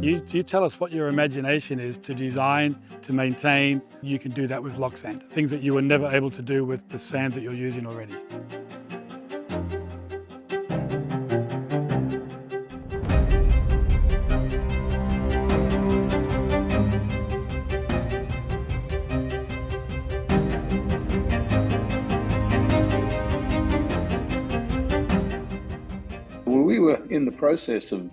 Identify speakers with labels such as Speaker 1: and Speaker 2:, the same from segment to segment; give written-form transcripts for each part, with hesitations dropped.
Speaker 1: You tell us what your imagination is to design, to maintain. You can do that with LOKSAND, things that you were never able to do with the sands that you're using already.
Speaker 2: Well, we were in the process of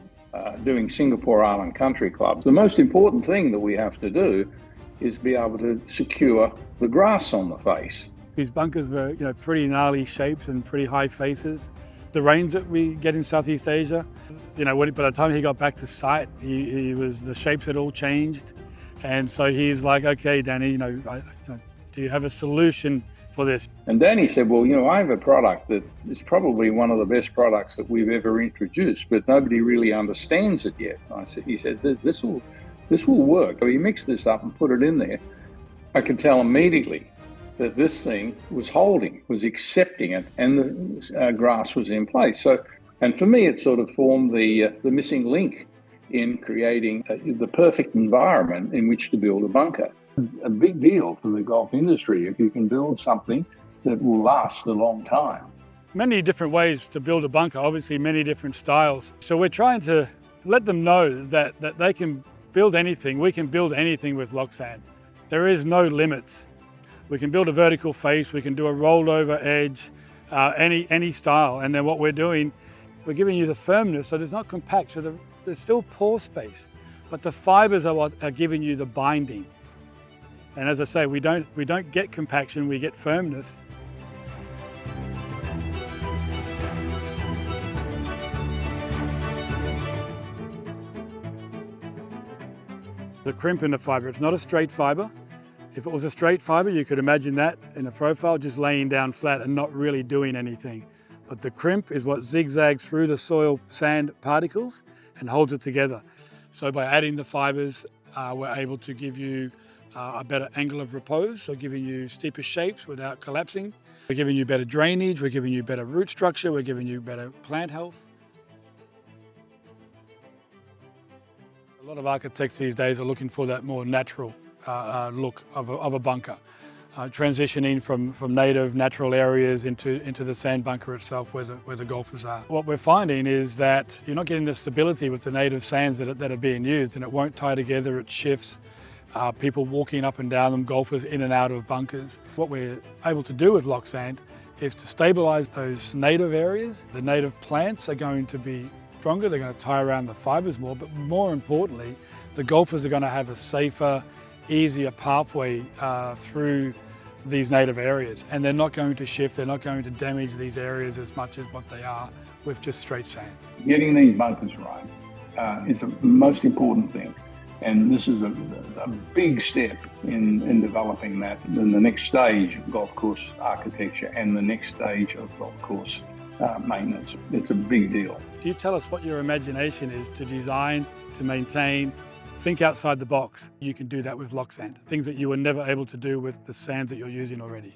Speaker 2: doing Singapore Island Country Club. The most important thing that we have to do is be able to secure the grass on the face.
Speaker 1: These bunkers were, pretty gnarly shapes and pretty high faces. The rains that we get in Southeast Asia, by the time he got back to site, the shapes had all changed. And so he's like, okay, Danny, do you have a solution for this?
Speaker 2: And Danny said, well, I have a product that is probably one of the best products that we've ever introduced, but nobody really understands it yet. He said, this will work. So he mixed this up and put it in there. I could tell immediately that this thing was holding, was accepting it, and the grass was in place. And for me, it sort of formed the missing link in creating the perfect environment in which to build a bunker. A big deal for the golf industry if you can build something that will last a long time.
Speaker 1: Many different ways to build a bunker, obviously many different styles. So we're trying to let them know that they can build anything. We can build anything with LOKSAND. There is no limits. We can build a vertical face, we can do a rolled over edge, any style. And then what we're doing, we're giving you the firmness, so there's not compact, so there's still pore space, but the fibers are what are giving you the binding. And as I say, we don't get compaction, we get firmness. The crimp in the fiber, it's not a straight fiber. If it was a straight fiber, you could imagine that in a profile, just laying down flat and not really doing anything. But the crimp is what zigzags through the soil sand particles and holds it together. So by adding the fibers, we're able to give you a better angle of repose, so giving you steeper shapes without collapsing. We're giving you better drainage, we're giving you better root structure, we're giving you better plant health. A lot of architects these days are looking for that more natural look of a bunker, transitioning from native natural areas into the sand bunker itself where the golfers are. What we're finding is that you're not getting the stability with the native sands that are being used, and it won't tie together, it shifts. People walking up and down them, golfers in and out of bunkers. What we're able to do with LOKSAND is to stabilise those native areas. The native plants are going to be stronger, they're going to tie around the fibres more, but more importantly, the golfers are going to have a safer, easier pathway through these native areas, and they're not going to shift, they're not going to damage these areas as much as what they are with just straight sands.
Speaker 2: Getting these bunkers right is the most important thing. And this is a big step in developing that in the next stage of golf course architecture and the next stage of golf course maintenance. It's a big deal.
Speaker 1: You tell us what your imagination is to design, to maintain. Think outside the box. You can do that with LOKSAND, things that you were never able to do with the sands that you're using already.